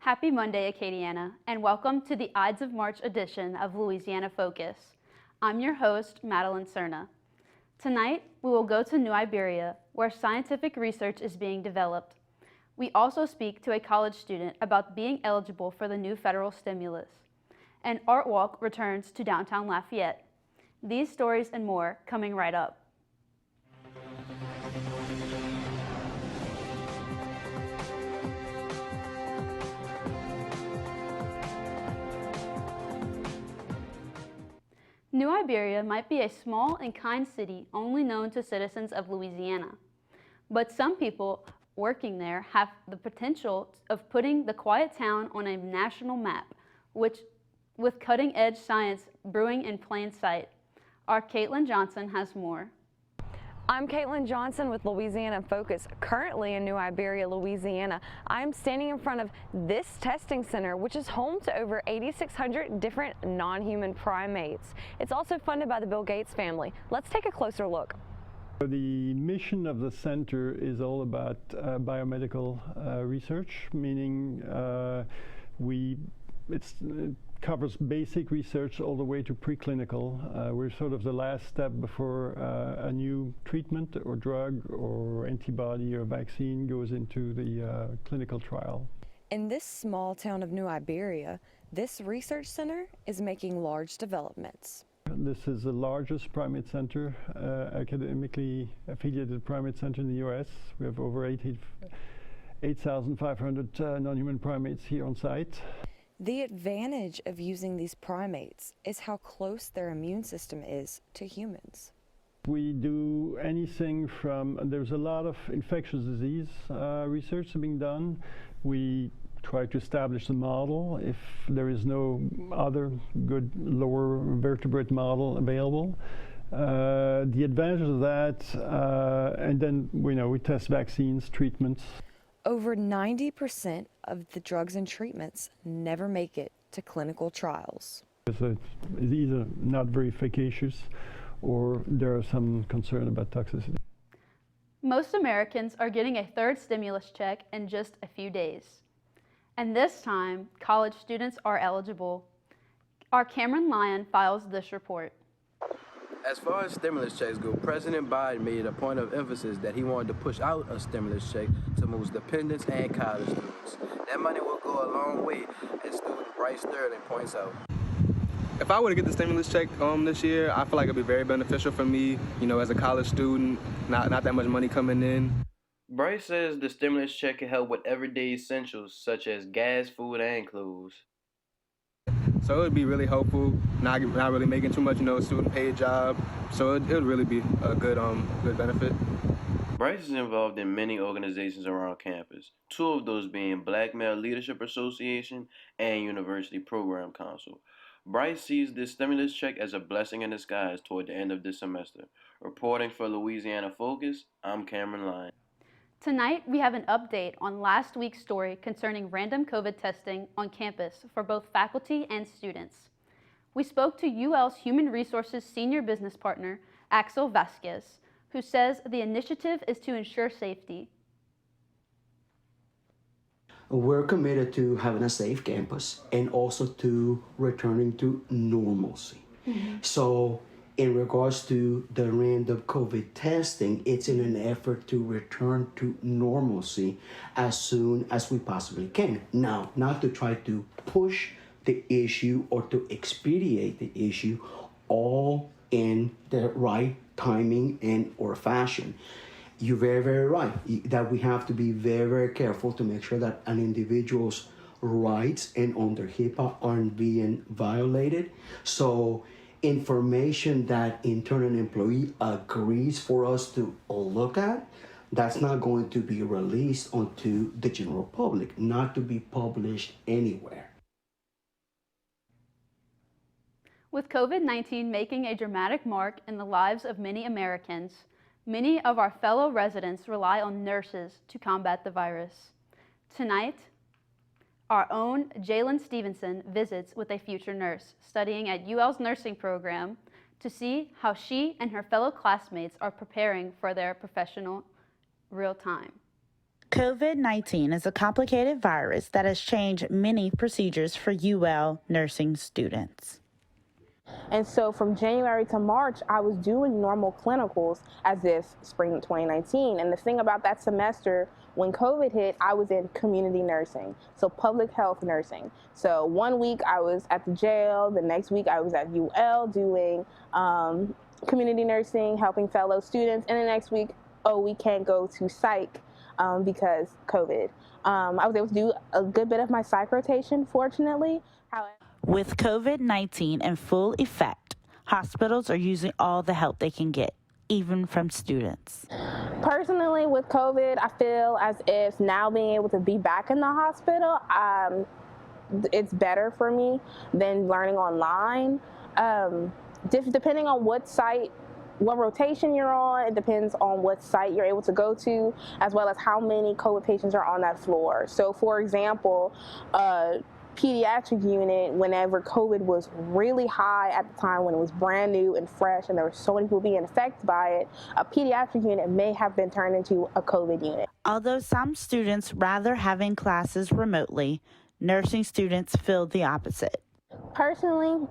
Happy Monday, Acadiana, and welcome to the Ides of March edition of Louisiana Focus. I'm your host, Madeline Cerna. Tonight, we will go to New Iberia, where scientific research is being developed. We also speak to a college student about being eligible for the new federal stimulus. And ARTWALK returns to downtown Lafayette. These stories and more coming right up. New Iberia might be a small and kind city only known to citizens of Louisiana, but some people working there have the potential of putting the quiet town on a national map, which, with cutting-edge science brewing in plain sight. Our Caitlin Johnson has more. I'm Caitlin Johnson with Louisiana Focus, currently in New Iberia, Louisiana. I'm standing in front of this testing center, which is home to over 8,600 different non-human primates. It's also funded by the Bill Gates family. Let's take a closer look. The mission of the center is all about biomedical research, meaning it covers basic research all the way to preclinical. We're sort of the last step before a new treatment or drug or antibody or vaccine goes into the clinical trial. In this small town of New Iberia, this research center is making large developments. This is the largest primate center, academically affiliated primate center in the U.S. We have over 8,500 non-human primates here on site. The advantage of using these primates is how close their immune system is to humans. We do anything from, there's a lot of infectious disease research being done. We try to establish the model if there is no other good lower vertebrate model available. The advantage of that, and then we test vaccines, treatments. Over 90% of the drugs and treatments never make it to clinical trials. It's either not very efficacious or there are some concern about toxicity. Most Americans are getting a third stimulus check in just a few days. And this time, college students are eligible. Our Cameron Lyon files this report. As far as stimulus checks go, President Biden made a point of emphasis that he wanted to push out a stimulus check to most dependents and college students. That money will go a long way, as student Bryce Sterling points out. If I were to get the stimulus check this year, I feel like it'd be very beneficial for me, as a college student, not that much money coming in. Bryce says the stimulus check can help with everyday essentials such as gas, food, and clothes. So it would be really helpful, not really making too much, student paid job. So it would really be a good benefit. Bryce is involved in many organizations around campus, two of those being Black Male Leadership Association and University Program Council. Bryce sees this stimulus check as a blessing in disguise toward the end of this semester. Reporting for Louisiana Focus, I'm Cameron Lyon. Tonight, we have an update on last week's story concerning random COVID testing on campus for both faculty and students. We spoke to UL's Human Resources Senior Business Partner, Axel Vasquez, who says the initiative is to ensure safety. We're committed to having a safe campus and also to returning to normalcy. So in regards to the random COVID testing, it's in an effort to return to normalcy as soon as we possibly can. Now, not to try to push the issue or to expedite the issue, all in the right timing and or fashion. You're very, very right that we have to be very, very careful to make sure that an individual's rights and under HIPAA aren't being violated. So information that internal employee agrees for us to look at, that's not going to be released onto the general public, not to be published anywhere. With COVID-19 making a dramatic mark in the lives of many Americans, many of our fellow residents rely on nurses to combat the virus. Tonight, our own Jalen Stevenson visits with a future nurse studying at UL's nursing program to see how she and her fellow classmates are preparing for their professional real time. COVID-19 is a complicated virus that has changed many procedures for UL nursing students. And so from January to March, I was doing normal clinicals as if spring 2019. And the thing about that semester, when COVID hit, I was in community nursing, so public health nursing. So 1 week I was at the jail, the next week I was at UL doing community nursing, helping fellow students, and the next week, oh, we can't go to psych because COVID. I was able to do a good bit of my psych rotation, fortunately. However, with COVID-19 in full effect, hospitals are using all the help they can get, even from students. Personally, with COVID, I feel as if now being able to be back in the hospital, it's better for me than learning online. Depending on what rotation you're on, it depends on what site you're able to go to, as well as how many COVID patients are on that floor. So for example, pediatric unit, whenever COVID was really high at the time when it was brand new and fresh and there were so many people being affected by it, a pediatric unit may have been turned into a COVID unit. Although some students rather having classes remotely, nursing students feel the opposite. Personally,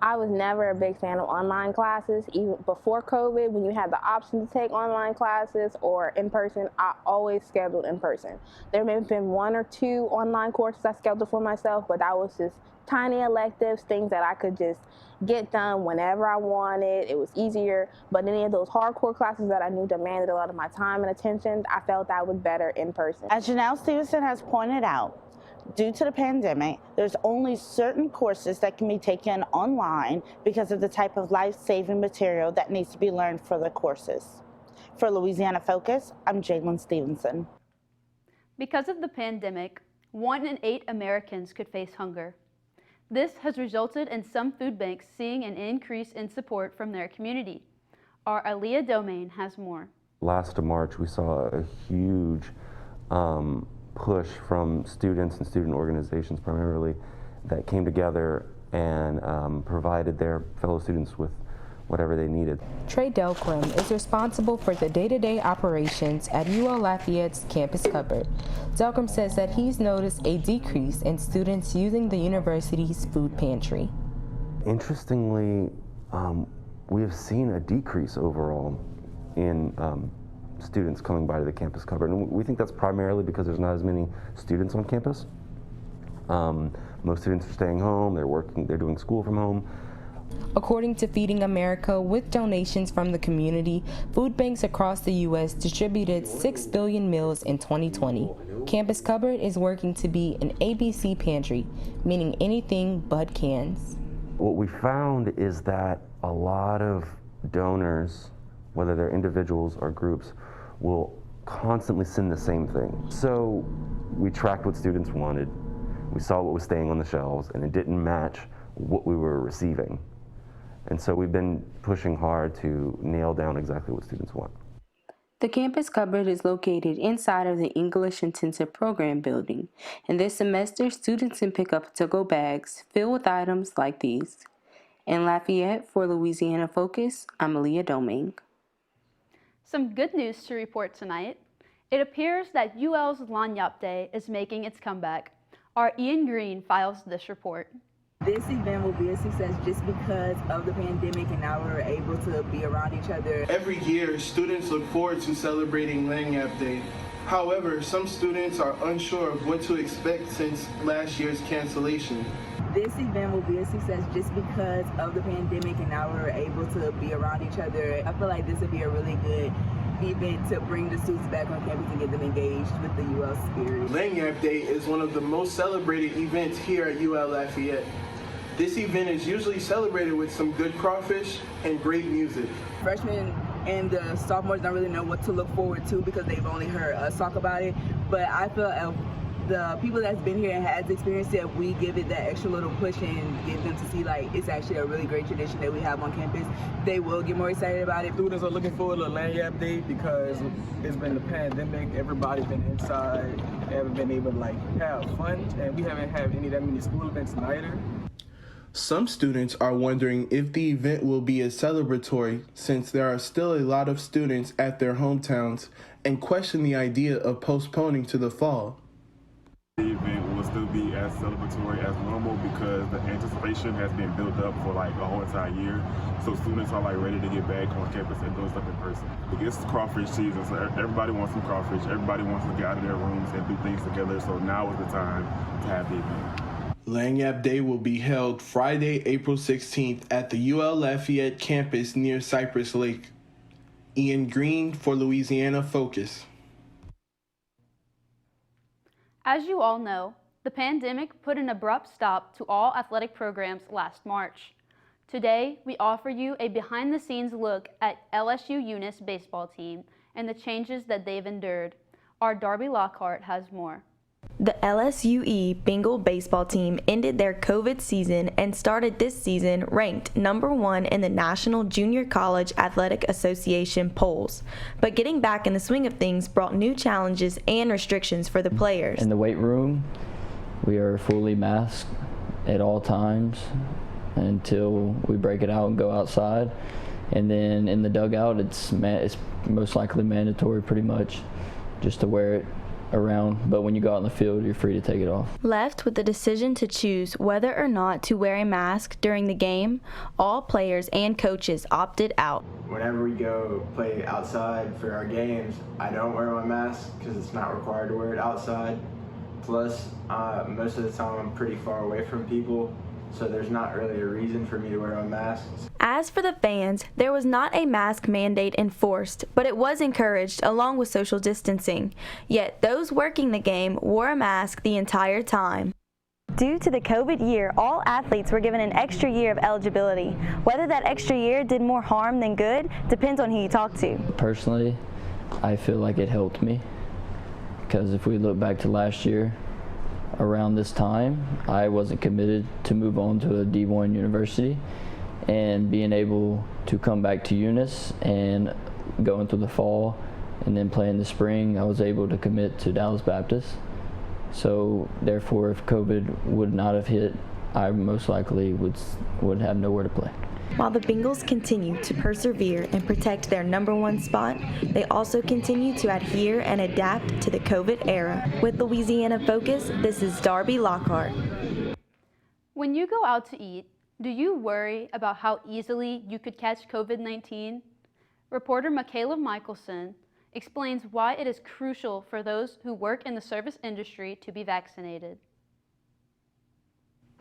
I was never a big fan of online classes. Even before COVID, when you had the option to take online classes or in person, I always scheduled in person. There may have been 1 or 2 online courses I scheduled for myself, but that was just tiny electives, things that I could just get done whenever I wanted. It was easier, but any of those hardcore classes that I knew demanded a lot of my time and attention, I felt that was better in person. As Janelle Stevenson has pointed out, due to the pandemic, there's only certain courses that can be taken online because of the type of life-saving material that needs to be learned for the courses. For Louisiana Focus, I'm Jalen Stevenson. Because of the pandemic, 1 in 8 Americans could face hunger. This has resulted in some food banks seeing an increase in support from their community. Our Aaliyah Domain has more. Last March, we saw a huge push from students and student organizations primarily that came together and provided their fellow students with whatever they needed. Trey Delcrim is responsible for the day-to-day operations at UL Lafayette's campus cupboard. Delcrim says that he's noticed a decrease in students using the university's food pantry. Interestingly, we have seen a decrease overall in students coming by to the campus cupboard, and we think that's primarily because there's not as many students on campus. Most students are staying home, they're working, they're doing school from home. According to Feeding America, with donations from the community, food banks across the U.S. distributed 6 billion meals in 2020. Campus Cupboard is working to be an ABC pantry, meaning anything but cans. What we found is that a lot of donors, whether they're individuals or groups, will constantly send the same thing. So we tracked what students wanted, we saw what was staying on the shelves, and it didn't match what we were receiving. And so we've been pushing hard to nail down exactly what students want. The campus cupboard is located inside of the English Intensive Program building, and this semester students can pick up to-go bags filled with items like these. In Lafayette, for Louisiana Focus, I'm Aaliyah Domingue. Some good news to report tonight. It appears that UL's Lanyap Day is making its comeback. Our Ian Green files this report. This event will be a success just because of the pandemic, and now we're able to be around each other. Every year, students look forward to celebrating Lanyap Day. However, some students are unsure of what to expect since last year's cancellation. This event will be a success just because of the pandemic, and now we're able to be around each other. I feel like this would be a really good event to bring the students back on campus and get them engaged with the UL spirit. Lanyap Day is one of the most celebrated events here at UL Lafayette. This event is usually celebrated with some good crawfish and great music. Freshmen and the sophomores don't really know what to look forward to because they've only heard us talk about it, but I feel the people that's been here and has experienced it, we give it that extra little push and get them to see like it's actually a really great tradition that we have on campus. They will get more excited about it. Students are looking forward to Lanyap Day because it's been the pandemic, everybody's been inside, haven't been able to like have fun, and we haven't had that many school events neither. Some students are wondering if the event will be as celebratory since there are still a lot of students at their hometowns and question the idea of postponing to the fall. The event will still be as celebratory as normal because the anticipation has been built up for like a whole entire year. So students are like ready to get back on campus and doing stuff in person. It's crawfish season, so everybody wants some crawfish. Everybody wants to get out of their rooms and do things together. So now is the time to have the event. LULLanyard Day will be held Friday, April 16th at the UL Lafayette campus near Cypress Lake. Ian Green for Louisiana Focus. As you all know, the pandemic put an abrupt stop to all athletic programs last March. Today, we offer you a behind-the-scenes look at LSU Eunice Baseball team and the changes that they've endured. Our Darbi Lockhart has more. The LSUE Bengal baseball team ended their COVID season and started this season ranked #1 in the National Junior College Athletic Association polls. But getting back in the swing of things brought new challenges and restrictions for the players. In the weight room, we are fully masked at all times until we break it out and go outside. And then in the dugout, it's most likely mandatory pretty much just to wear it around, but when you go out in the field, you're free to take it off. Left with the decision to choose whether or not to wear a mask during the game, all players and coaches opted out. Whenever we go play outside for our games, I don't wear my mask because it's not required to wear it outside. Plus, most of the time I'm pretty far away from people, so there's not really a reason for me to wear my mask. As for the fans, there was not a mask mandate enforced, but it was encouraged along with social distancing. Yet those working the game wore a mask the entire time. Due to the COVID year, all athletes were given an extra year of eligibility. Whether that extra year did more harm than good depends on who you talk to. Personally, I feel like it helped me because if we look back to last year, around this time, I wasn't committed to move on to a D1 university, and being able to come back to Eunice and go into the fall and then play in the spring, I was able to commit to Dallas Baptist. So therefore, if COVID would not have hit, I most likely would have nowhere to play. While the Bengals continue to persevere and protect their #1 spot, they also continue to adhere and adapt to the COVID era. With Louisiana Focus, this is Darbi Lockhart. When you go out to eat, do you worry about how easily you could catch COVID-19? Reporter Michaela Michelson explains why it is crucial for those who work in the service industry to be vaccinated.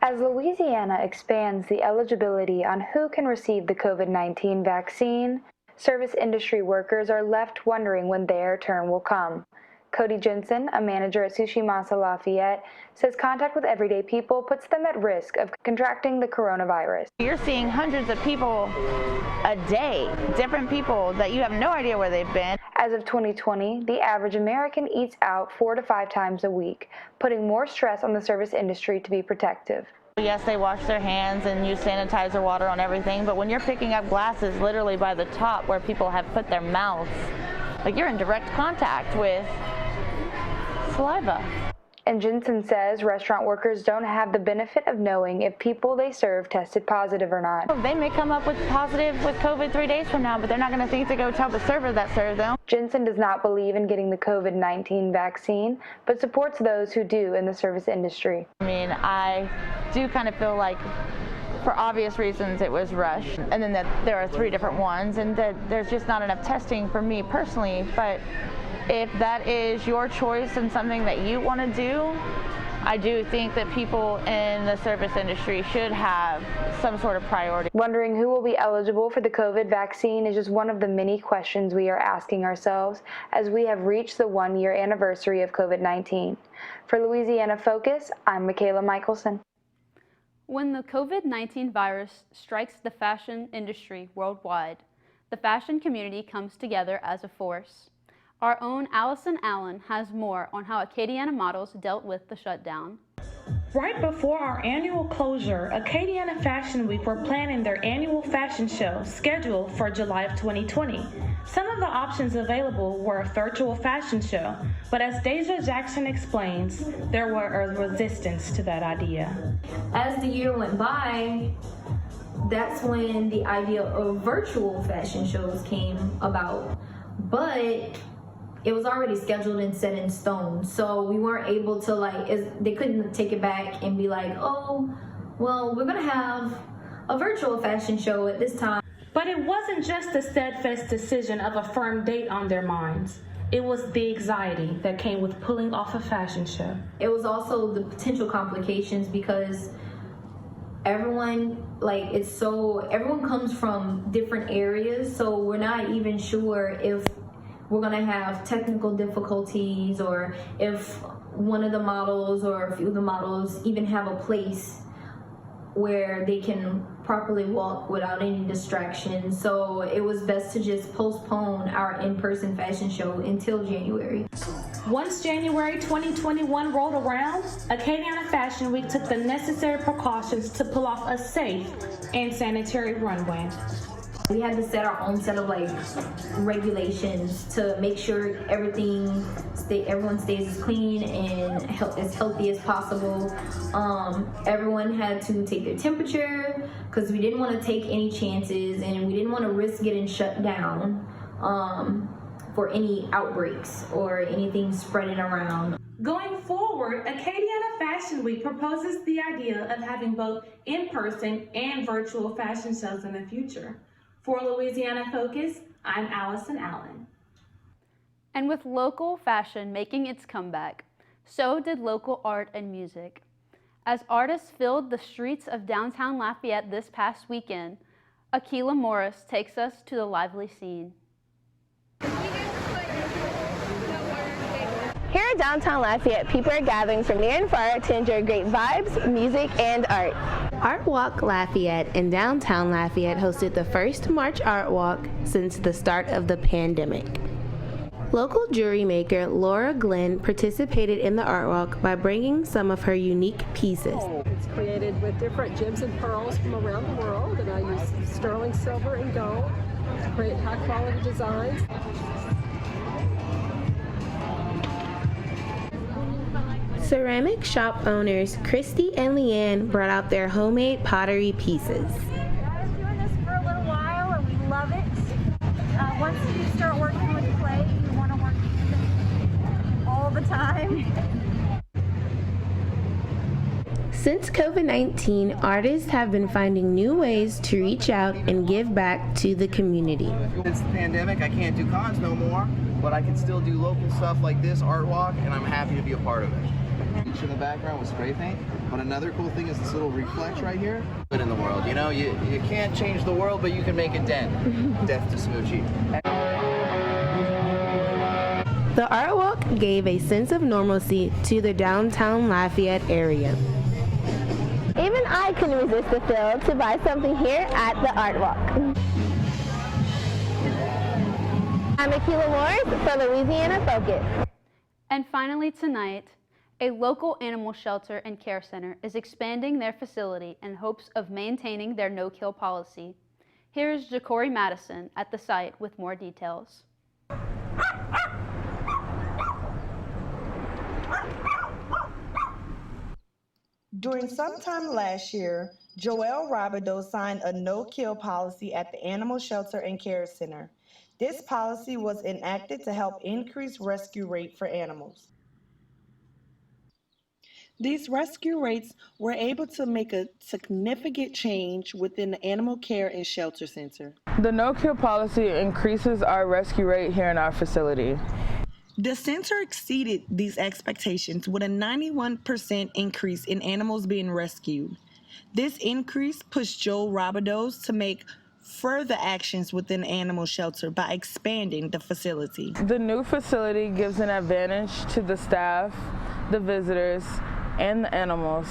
As Louisiana expands the eligibility on who can receive the COVID-19 vaccine, service industry workers are left wondering when their turn will come. Cody Jensen, a manager at Sushi Masa Lafayette, says contact with everyday people puts them at risk of contracting the coronavirus. You're seeing hundreds of people a day, different people that you have no idea where they've been. As of 2020, the average American eats out 4 to 5 times a week, putting more stress on the service industry to be protective. Yes, they wash their hands and use sanitizer water on everything, but when you're picking up glasses literally by the top where people have put their mouths, like you're in direct contact with saliva. And Jensen says restaurant workers don't have the benefit of knowing if people they serve tested positive or not. They may come up with positive with COVID 3 days from now, but they're not going to think to go tell the server that served them. Jensen does not believe in getting the COVID-19 vaccine, but supports those who do in the service industry. I mean, I do kind of feel like for obvious reasons it was rushed, and then that there are 3 different ones, and that there's just not enough testing for me personally, but if that is your choice and something that you want to do, I do think that people in the service industry should have some sort of priority. Wondering who will be eligible for the COVID vaccine is just one of the many questions we are asking ourselves as we have reached the 1-year anniversary of COVID-19. For Louisiana Focus, I'm Michaela Michelson. When the COVID-19 virus strikes the fashion industry worldwide, the fashion community comes together as a force. Our own Allison Allen has more on how Acadiana models dealt with the shutdown. Right before our annual closure, Acadiana Fashion Week were planning their annual fashion show scheduled for July of 2020. Some of the options available were a virtual fashion show, but as Deja Jackson explains, there were a resistance to that idea. As the year went by, that's when the idea of virtual fashion shows came about, but it was already scheduled and set in stone, so we weren't able to they couldn't take it back and be like, oh, well, we're gonna have a virtual fashion show at this time. But it wasn't just the steadfast decision of a firm date on their minds. It was the anxiety that came with pulling off a fashion show. It was also the potential complications because everyone comes from different areas, so we're not even sure if we're gonna have technical difficulties or if one of the models or a few of the models even have a place where they can properly walk without any distractions. So it was best to just postpone our in-person fashion show until January. Once January 2021 rolled around, Acadiana Fashion Week took the necessary precautions to pull off a safe and sanitary runway. We had to set our own set of regulations to make sure everyone stays as clean and as healthy as possible. Everyone had to take their temperature because we didn't want to take any chances and we didn't want to risk getting shut down for any outbreaks or anything spreading around. Going forward, Acadiana Fashion Week proposes the idea of having both in-person and virtual fashion shows in the future. For Louisiana Focus, I'm Allison Allen. And with local fashion making its comeback, so did local art and music. As artists filled the streets of downtown Lafayette this past weekend, Akila Morris takes us to the lively scene. Here at downtown Lafayette, people are gathering from near and far to enjoy great vibes, music, and art. ARTWALK Lafayette in downtown Lafayette hosted the first March Art Walk since the start of the pandemic. Local jewelry maker Laura Glenn participated in the Art Walk by bringing some of her unique pieces. It's created with different gems and pearls from around the world, and I use sterling silver and gold to create high-quality designs. Ceramic shop owners Christy and Leanne brought out their homemade pottery pieces. I was doing this for a little while and we love it. Once you start working with clay, you want to work with it all the time. Since COVID-19, artists have been finding new ways to reach out and give back to the community. Since the pandemic, I can't do cons no more, but I can still do local stuff like this Art Walk, and I'm happy to be a part of it. In the background with spray paint, but another cool thing is this little reflex right here. Good in the world, you know, you can't change the world, but you can make a dent. Death to Smoochie. The Art Walk gave a sense of normalcy to the downtown Lafayette area. Even I couldn't resist the thrill to buy something here at the Art Walk. I'm Akila Morris for Louisiana Focus. And finally tonight, a local animal shelter and care center is expanding their facility in hopes of maintaining their no-kill policy. Here is Ja'Cory Madison at the site with more details. During sometime last year, Joelle Robideau signed a no-kill policy at the Animal Shelter and Care Center. This policy was enacted to help increase rescue rate for animals. These rescue rates were able to make a significant change within the Animal Care and Shelter Center. The no-kill policy increases our rescue rate here in our facility. The center exceeded these expectations with a 91% increase in animals being rescued. This increase pushed Joel Robideau to make further actions within the animal shelter by expanding the facility. The new facility gives an advantage to the staff, the visitors, and the animals.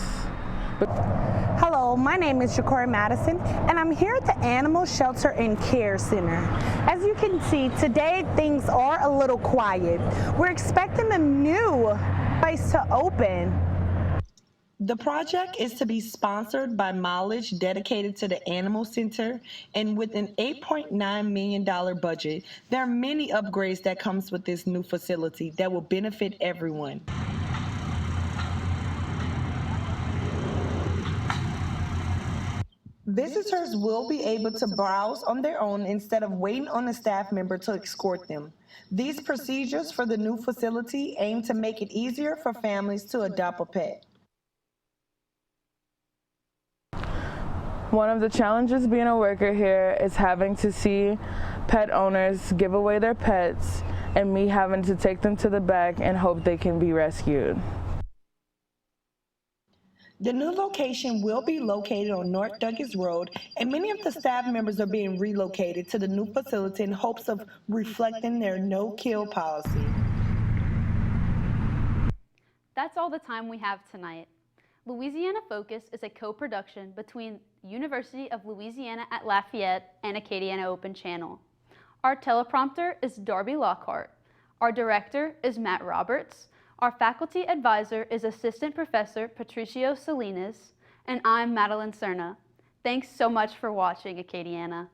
Hello, my name is Ja'Cory Madison, and I'm here at the Animal Shelter and Care Center. As you can see, today things are a little quiet. We're expecting a new place to open. The project is to be sponsored by mileage dedicated to the Animal Center, and with an $8.9 million budget, there are many upgrades that comes with this new facility that will benefit everyone. Visitors will be able to browse on their own instead of waiting on a staff member to escort them. These procedures for the new facility aim to make it easier for families to adopt a pet. One of the challenges being a worker here is having to see pet owners give away their pets and me having to take them to the back and hope they can be rescued. The new location will be located on North Douglas Road, and many of the staff members are being relocated to the new facility in hopes of reflecting their no-kill policy. That's all the time we have tonight. Louisiana Focus is a co-production between University of Louisiana at Lafayette and Acadiana Open Channel. Our teleprompter is Darbi Lockhart. Our director is Matt Roberts. Our faculty advisor is Assistant Professor Patricio Salinas, and I'm Madeline Cerna. Thanks so much for watching, Acadiana.